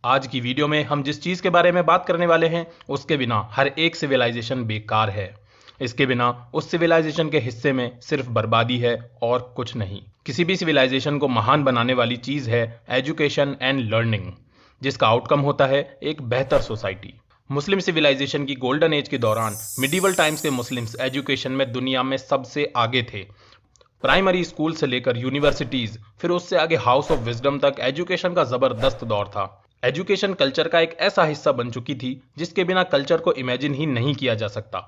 आज की वीडियो में हम जिस चीज़ के बारे में बात करने वाले हैं उसके बिना हर एक सिविलाइजेशन बेकार है। इसके बिना उस सिविलाइजेशन के हिस्से में सिर्फ बर्बादी है और कुछ नहीं। किसी भी सिविलाइजेशन को महान बनाने वाली चीज़ है एजुकेशन एंड लर्निंग, जिसका आउटकम होता है एक बेहतर सोसाइटी। मुस्लिम सिविलाइजेशन की गोल्डन एज के दौरान मिडीवल टाइम्स के मुस्लिम्स एजुकेशन में दुनिया में सबसे आगे थे। प्राइमरी स्कूल से लेकर यूनिवर्सिटीज, फिर उससे आगे हाउस ऑफ विजडम तक एजुकेशन का जबरदस्त दौर था। एजुकेशन कल्चर का एक ऐसा हिस्सा बन चुकी थी जिसके बिना कल्चर को इमेजिन ही नहीं किया जा सकता।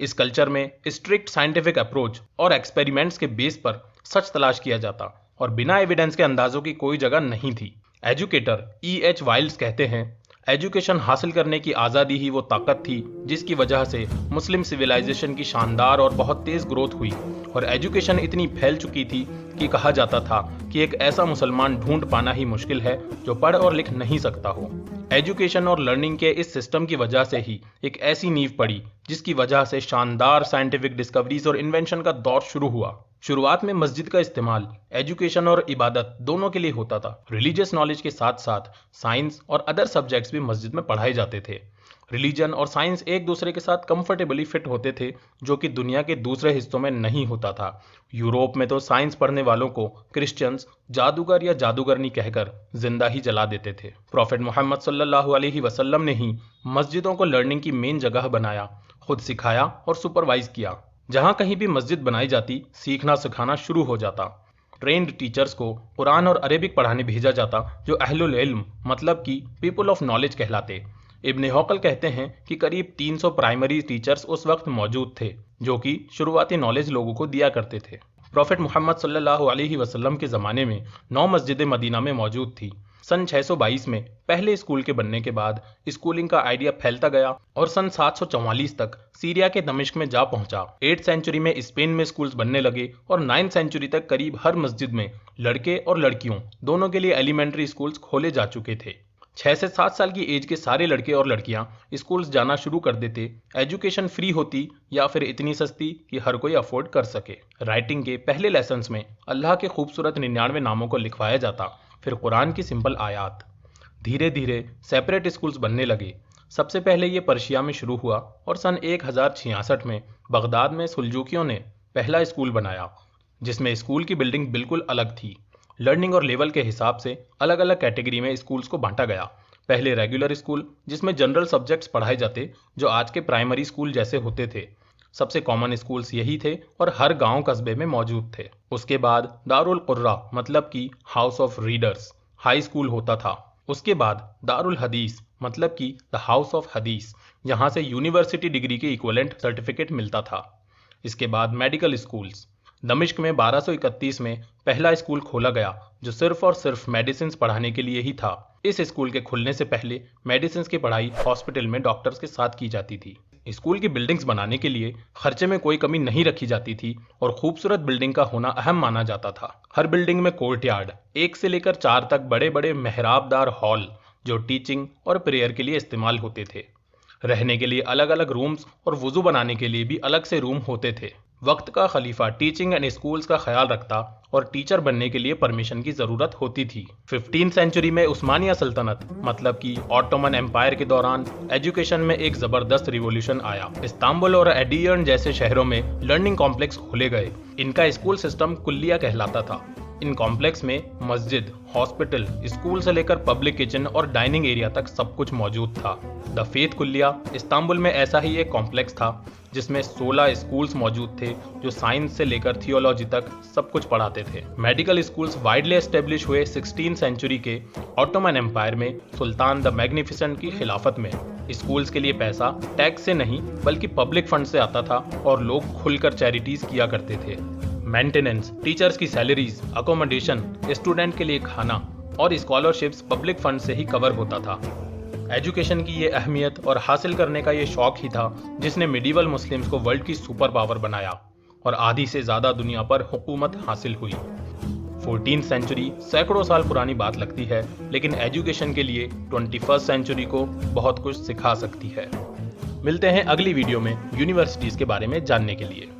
इस कल्चर में स्ट्रिक्ट साइंटिफिक अप्रोच और एक्सपेरिमेंट्स के बेस पर सच तलाश किया जाता और बिना एविडेंस के अंदाजों की कोई जगह नहीं थी। Educator E.H. वाइल्ड्स कहते हैं, एजुकेशन हासिल करने की आज़ादी ही वो ताकत थी जिसकी वजह से मुस्लिम सिविलाइजेशन की शानदार और बहुत तेज़ ग्रोथ हुई। और एजुकेशन इतनी फैल चुकी थी कि कहा जाता था कि एक ऐसा मुसलमान ढूंढ पाना ही मुश्किल है जो पढ़ और लिख नहीं सकता हो। एजुकेशन और लर्निंग के इस सिस्टम की वजह से ही एक ऐसी नींव पड़ी जिसकी वजह से शानदार साइंटिफिक डिस्कवरीज और इन्वेंशन का दौर शुरू हुआ। शुरुआत में मस्जिद का इस्तेमाल एजुकेशन और इबादत दोनों के लिए होता था। रिलीजियस नॉलेज के साथ साथ साइंस और अदर सब्जेक्ट्स भी मस्जिद में पढ़ाए जाते थे। रिलीजन और साइंस एक दूसरे के साथ कंफर्टेबली फिट होते थे, जो कि दुनिया के दूसरे हिस्सों में नहीं होता था। यूरोप में तो साइंस पढ़ने वालों को क्रिश्चियंस जादूगर या जादूगरनी कहकर जिंदा ही जला देते थे। प्रॉफेट मोहम्मद सल्लल्लाहु अलैहि वसल्लम ने ही मस्जिदों को लर्निंग की मेन जगह बनाया, खुद सिखाया और सुपरवाइज किया। जहां कहीं भी मस्जिद बनाई जाती, सीखना सिखाना शुरू हो जाता। ट्रेंड टीचर्स को कुरान और अरेबिक पढ़ाने भेजा जाता, जो अहलुल इल्म मतलब कि पीपल ऑफ नॉलेज कहलाते। इब्न हौकल कहते हैं कि करीब 300 प्राइमरी टीचर्स उस वक्त मौजूद थे, जो कि शुरुआती नॉलेज लोगों को दिया करते थे। प्रॉफेट मोहम्मद सल्लल्लाहु अलैहि वसल्लम के ज़माने में 9 मस्जिदें मदीना में मौजूद थी। सन 622 में पहले स्कूल के बनने के बाद स्कूलिंग का आइडिया फैलता गया और सन 744 तक सीरिया के दमिश्क में जा पहुंचा। 8th सेंचुरी में स्पेन में स्कूल्स बनने लगे और 9th सेंचुरी तक करीब हर मस्जिद में लड़के और लड़कियों दोनों के लिए एलिमेंट्री स्कूल्स खोले जा चुके थे। 6 से 7 साल की एज के सारे लड़के और लड़कियां स्कूल्स जाना शुरू कर देते। एजुकेशन फ्री होती या फिर इतनी सस्ती कि हर कोई अफोर्ड कर सके। राइटिंग के पहले लेसन्स में अल्लाह के खूबसूरत 99 नामों को लिखवाया जाता, फिर कुरान की सिंपल आयात। धीरे धीरे सेपरेट स्कूल्स बनने लगे। सबसे पहले ये पर्शिया में शुरू हुआ और सन 1066 में बगदाद में सुल्जूकियों ने पहला स्कूल बनाया, जिसमें स्कूल की बिल्डिंग बिल्कुल अलग थी। लर्निंग और लेवल के हिसाब से अलग अलग कैटेगरी में स्कूल्स को बांटा गया। पहले रेगुलर स्कूल, जिसमें जनरल सब्जेक्ट्स पढ़ाए जाते, जो आज के प्राइमरी स्कूल जैसे होते थे। सबसे कॉमन स्कूल्स यही थे और हर गांव कस्बे में मौजूद थे। उसके बाद दारुल कुर्रा मतलब कि house of readers high school होता था। उसके बाद दारुल हदीस मतलब कि द हाउस ऑफ हदीस, यहाँ से यूनिवर्सिटी डिग्री के इक्विवेलेंट सर्टिफिकेट मिलता था। इसके बाद मेडिकल स्कूल्स। दमिश्क में 1231 में पहला स्कूल खोला गया, जो सिर्फ और सिर्फ मेडिसिन पढ़ाने के लिए ही था। इस स्कूल के खुलने से पहले मेडिसिन की पढ़ाई हॉस्पिटल में डॉक्टर्स के साथ की जाती थी। स्कूल की बिल्डिंग्स बनाने के लिए खर्चे में कोई कमी नहीं रखी जाती थी और खूबसूरत बिल्डिंग का होना अहम माना जाता था। हर बिल्डिंग में कोर्टयार्ड, 1 से लेकर 4 तक बड़े बड़े मेहराबदार हॉल, जो टीचिंग और प्रेयर के लिए इस्तेमाल होते थे। रहने के लिए अलग अलग रूम्स और वुजू बनाने के लिए भी अलग से रूम होते थे। वक्त का खलीफा टीचिंग एंड स्कूल्स का ख्याल रखता और टीचर बनने के लिए परमिशन की जरूरत होती थी। 15th सेंचुरी में उस्मानिया सल्तनत मतलब कि ऑटोमन एम्पायर के दौरान एजुकेशन में एक जबरदस्त रिवॉल्यूशन आया। इस्तांबुल और एडियर्न जैसे शहरों में लर्निंग कॉम्प्लेक्स खोले गए। इनका स्कूल सिस्टम कुल्लिया कहलाता था। इन कॉम्प्लेक्स में मस्जिद, हॉस्पिटल, स्कूल से लेकर पब्लिक किचन और डाइनिंग एरिया तक सब कुछ मौजूद था। द फेथ कुल्लिया इस्तांबुल में ऐसा ही एक कॉम्प्लेक्स था, जिसमें 16 स्कूल्स मौजूद थे, जो साइंस से लेकर थियोलॉजी तक सब कुछ पढ़ाते थे। मेडिकल स्कूल्स वाइडली एस्टेब्लिश हुए 16th सेंचुरी के ऑटोमन एम्पायर में सुल्तान द मैग्निफिसेंट की खिलाफत में। स्कूल्स के लिए पैसा टैक्स से नहीं बल्कि पब्लिक फंड से आता था और लोग खुलकर चैरिटीज किया करते थे। मेंटेनेंस, टीचर्स की सैलरीज, अकोमोडेशन, स्टूडेंट के लिए खाना और स्कॉलरशिप्स पब्लिक फंड से ही कवर होता था। एजुकेशन की ये अहमियत और हासिल करने का ये शौक ही था जिसने मिडीवल मुस्लिम्स को वर्ल्ड की सुपर पावर बनाया और आधी से ज़्यादा दुनिया पर हुकूमत हासिल हुई। 14th सेंचुरी सैकड़ों साल पुरानी बात लगती है, लेकिन एजुकेशन के लिए 21st सेंचुरी को बहुत कुछ सिखा सकती है। मिलते हैं अगली वीडियो में यूनिवर्सिटीज़ के बारे में जानने के लिए।